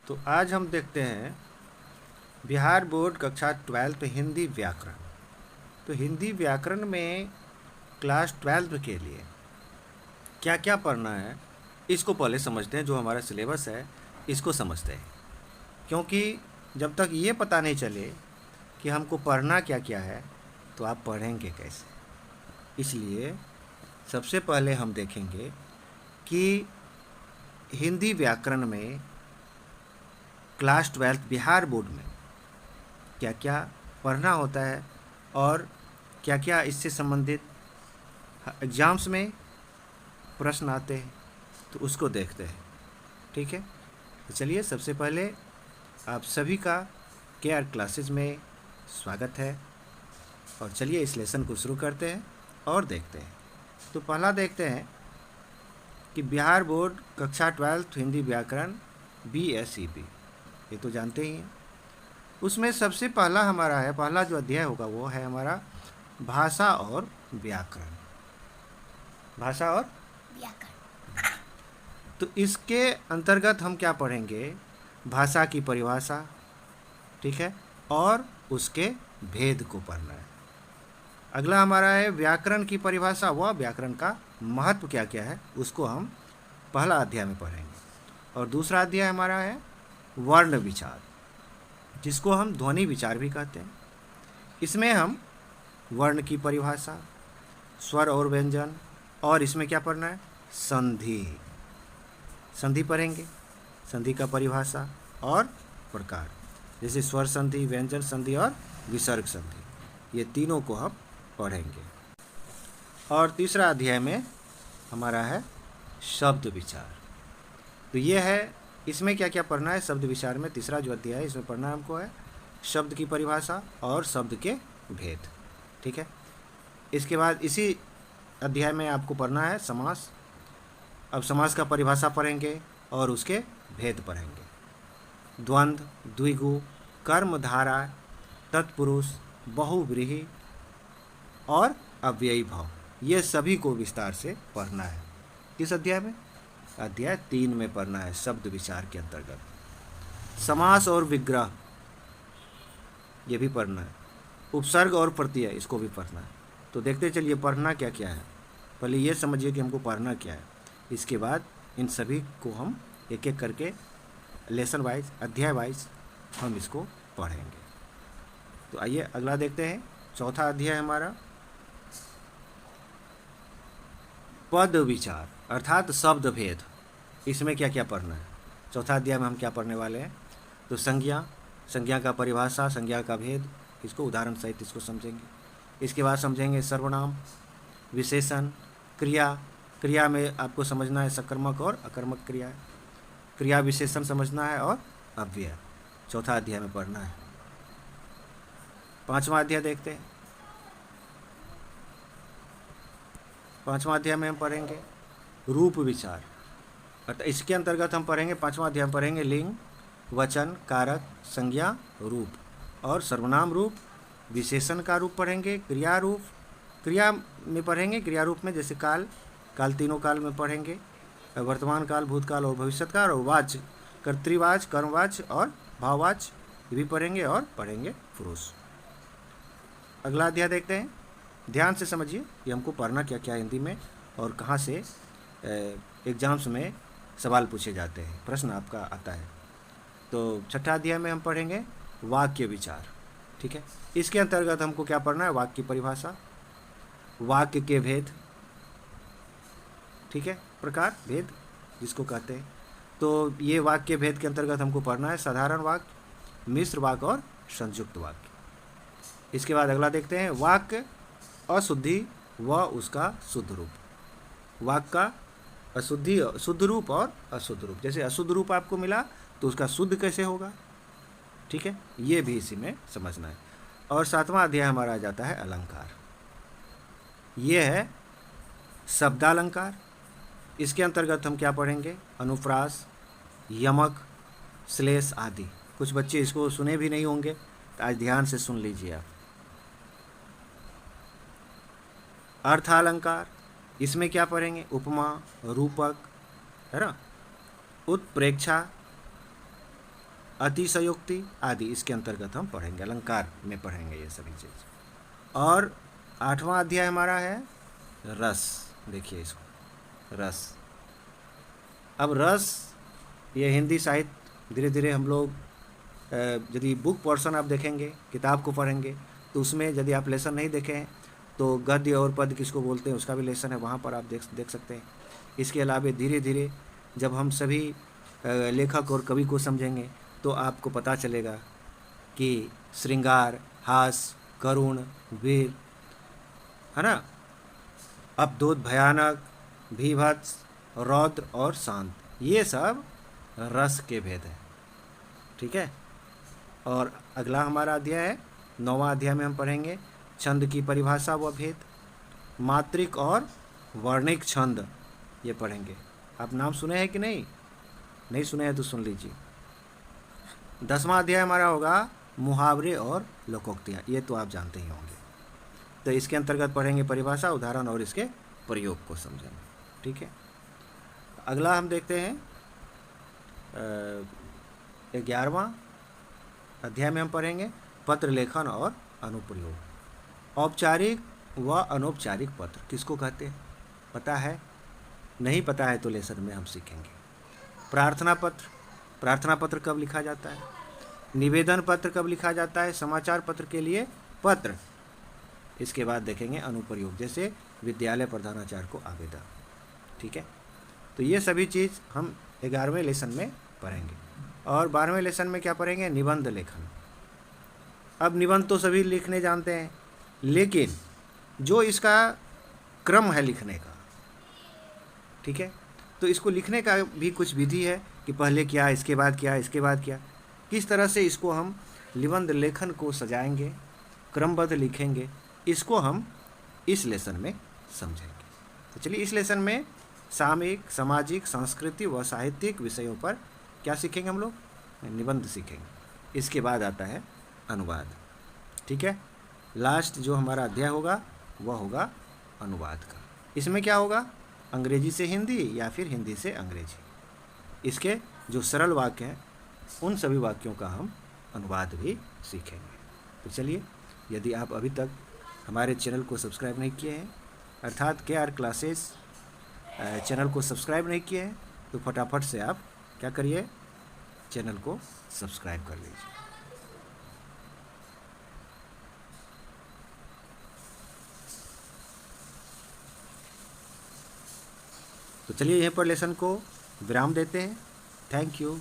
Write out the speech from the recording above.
तो आज हम देखते हैं बिहार बोर्ड कक्षा 12 हिंदी व्याकरण। तो हिंदी व्याकरण में क्लास 12 के लिए क्या क्या पढ़ना है, इसको पहले समझते हैं। जो हमारा सिलेबस है इसको समझते हैं, क्योंकि जब तक ये पता नहीं चले कि हमको पढ़ना क्या क्या है तो आप पढ़ेंगे कैसे। इसलिए सबसे पहले हम देखेंगे कि हिंदी व्याकरण में क्लास 12 बिहार बोर्ड में क्या क्या पढ़ना होता है और क्या क्या इससे संबंधित एग्ज़ाम्स में प्रश्न आते हैं, तो उसको देखते हैं। ठीक है, तो चलिए सबसे पहले आप सभी का केआर क्लासेज में स्वागत है। और चलिए इस लेसन को शुरू करते हैं और देखते हैं। तो पहला देखते हैं कि बिहार बोर्ड कक्षा 12 हिंदी व्याकरण BSEB, ये तो जानते ही हैं। उसमें सबसे पहला हमारा है, पहला जो अध्याय होगा वो है हमारा भाषा और व्याकरण। भाषा और व्याकरण। तो इसके अंतर्गत हम क्या पढ़ेंगे? भाषा की परिभाषा, ठीक है, और उसके भेद को पढ़ना है। अगला हमारा है व्याकरण की परिभाषा, व व्याकरण का महत्व क्या क्या है उसको हम पहला अध्याय में पढ़ेंगे। और दूसरा अध्याय हमारा है वर्ण विचार, जिसको हम ध्वनि विचार भी कहते हैं। इसमें हम वर्ण की परिभाषा, स्वर और व्यंजन, और इसमें क्या पढ़ना है? संधि। संधि पढ़ेंगे, संधि का परिभाषा और प्रकार, जैसे स्वर संधि, व्यंजन संधि और विसर्ग संधि, ये तीनों को हम पढ़ेंगे। और तीसरा अध्याय में हमारा है शब्द विचार। तो ये है, इसमें क्या क्या पढ़ना है शब्द विचार में। तीसरा जो अध्याय है इसमें पढ़ना हमको है शब्द की परिभाषा और शब्द के भेद। ठीक है, इसके बाद इसी अध्याय में आपको पढ़ना है समास। अब समास का परिभाषा पढ़ेंगे और उसके भेद पढ़ेंगे। द्वंद्व, द्विगु, कर्मधारा, तत्पुरुष, बहुव्रीहि और अव्ययी भाव, ये सभी को विस्तार से पढ़ना है। किस अध्याय में? अध्याय 3 में पढ़ना है, शब्द विचार के अंतर्गत। समास और विग्रह, ये भी पढ़ना है। उपसर्ग और प्रत्यय, इसको भी पढ़ना है। तो देखते चलिए पढ़ना क्या क्या है। पहले ये समझिए कि हमको पढ़ना क्या है, इसके बाद इन सभी को हम एक एक करके लेसन वाइज, अध्याय वाइज हम इसको पढ़ेंगे। तो आइए अगला देखते हैं। चौथा अध्याय हमारा पद विचार अर्थात शब्द भेद। इसमें क्या क्या पढ़ना है? चौथा अध्याय में हम क्या पढ़ने वाले हैं? तो संज्ञा, संज्ञा का परिभाषा, संज्ञा का भेद, इसको उदाहरण सहित इसको समझेंगे। इसके बाद समझेंगे सर्वनाम, विशेषण, क्रिया। क्रिया में आपको समझना है सकर्मक और अकर्मक क्रिया, क्रिया विशेषण समझना है, और अव्यय चौथा अध्याय में पढ़ना है। पांचवा अध्याय देखते हैं। पांचवा अध्याय में हम पढ़ेंगे रूप विचार, अर्थात इसके अंतर्गत हम पढ़ेंगे, पांचवा अध्याय में पढ़ेंगे लिंग, वचन, कारक, संज्ञा, रूप और सर्वनाम रूप। विशेषण का रूप पढ़ेंगे, क्रिया रूप, क्रिया में पढ़ेंगे, क्रिया रूप में जैसे काल, काल तीनों काल में पढ़ेंगे, वर्तमान काल, भूतकाल और भविष्यत काल, और वाच, कर्तृवाच, कर्मवाच और भाववाच, ये भी पढ़ेंगे। और पढ़ेंगे पुरुष। अगला अध्याय देखते हैं। ध्यान से समझिए कि हमको पढ़ना क्या क्या हिंदी में और कहाँ से एग्जाम्स में सवाल पूछे जाते हैं, प्रश्न आपका आता है। तो छठा अध्याय में हम पढ़ेंगे वाक्य विचार। ठीक है, इसके अंतर्गत हमको क्या पढ़ना है? वाक्य की परिभाषा, वाक्य के भेद, ठीक है, प्रकार, भेद जिसको कहते हैं। तो ये वाक्य भेद के अंतर्गत हमको पढ़ना है साधारण वाक्य, मिश्र वाक्य और संयुक्त वाक्य। इसके बाद अगला देखते हैं वाक्य अशुद्धि व उसका शुद्ध रूप। वाक्य का अशुद्धि, शुद्ध रूप और अशुद्ध रूप। जैसे अशुद्ध रूप आपको मिला तो उसका शुद्ध कैसे होगा, ठीक है, ये भी इसी में समझना है। और सातवां अध्याय हमारा आ जाता है अलंकार। ये है शब्दालंकार। इसके अंतर्गत हम क्या पढ़ेंगे? अनुप्रास, यमक, श्लेष आदि। कुछ बच्चे इसको सुने भी नहीं होंगे, तो आज ध्यान से सुन लीजिए आप। अर्थालंकार, इसमें क्या पढ़ेंगे? उपमा, रूपक, है ना, उत्प्रेक्षा, अतिशयोक्ति आदि इसके अंतर्गत हम पढ़ेंगे, अलंकार में पढ़ेंगे ये सभी चीज़। और 8वां अध्याय हमारा है रस। देखिए इसको, रस। अब रस ये हिंदी साहित्य धीरे धीरे हम लोग यदि बुक पोर्शन आप देखेंगे, किताब को पढ़ेंगे, तो उसमें यदि आप लेसन नहीं देखें तो गद्य और पद्य किसको बोलते हैं उसका भी लेसन है, वहाँ पर आप देख सकते हैं। इसके अलावा धीरे धीरे जब हम सभी लेखक और कवि को समझेंगे तो आपको पता चलेगा कि श्रृंगार, हास, करुण, वीर, है ना, अवधूत, भयानक, भीभत्स, रौद्र और शांत, ये सब रस के भेद हैं। ठीक है। और अगला हमारा अध्याय है 9वां अध्याय में हम पढ़ेंगे छंद की परिभाषा व भेद, मात्रिक और वर्णिक छंद, ये पढ़ेंगे। आप नाम सुने हैं कि नहीं सुने हैं तो सुन लीजिए। 10वां अध्याय हमारा होगा मुहावरे और लोकोक्तियाँ, ये तो आप जानते ही होंगे। तो इसके अंतर्गत पढ़ेंगे परिभाषा, उदाहरण और इसके प्रयोग को समझेंगे। ठीक है। अगला हम देखते हैं 11वां अध्याय में हम पढ़ेंगे पत्र लेखन और अनुप्रयोग। औपचारिक व अनौपचारिक पत्र किसको कहते हैं, पता है? नहीं पता है तो लेसन में हम सीखेंगे। प्रार्थना पत्र, प्रार्थना पत्र कब लिखा जाता है? निवेदन पत्र कब लिखा जाता है? समाचार पत्र के लिए पत्र। इसके बाद देखेंगे अनुप्रयोग, जैसे विद्यालय प्रधानाचार्य को आवेदन। ठीक है। तो ये सभी चीज़ हम 11वें लेसन में पढ़ेंगे। और 12वें लेसन में क्या पढ़ेंगे? निबंध लेखन। अब निबंध तो सभी लिखने जानते हैं, लेकिन जो इसका क्रम है लिखने का, ठीक है, तो इसको लिखने का भी कुछ विधि है कि पहले क्या, इसके बाद क्या, इसके बाद क्या, किस तरह से इसको हम निबंध लेखन को सजाएंगे, क्रमबद्ध लिखेंगे, इसको हम इस लेसन में समझेंगे। तो चलिए इस लेसन में सामयिक, सामाजिक, सांस्कृतिक व साहित्यिक विषयों पर क्या सीखेंगे हम लोग? निबंध सीखेंगे। इसके बाद आता है अनुवाद। ठीक है। लास्ट जो हमारा अध्याय होगा वह होगा अनुवाद का। इसमें क्या होगा? अंग्रेजी से हिंदी या फिर हिंदी से अंग्रेजी। इसके जो सरल वाक्य हैं उन सभी वाक्यों का हम अनुवाद भी सीखेंगे। तो चलिए, यदि आप अभी तक हमारे चैनल को सब्सक्राइब नहीं किए हैं, अर्थात KR क्लासेस चैनल को सब्सक्राइब नहीं किए हैं, तो फटाफट से आप क्या करिए, चैनल को सब्सक्राइब कर लीजिए। तो चलिए यहीं पर लेसन को विराम देते हैं। Thank you.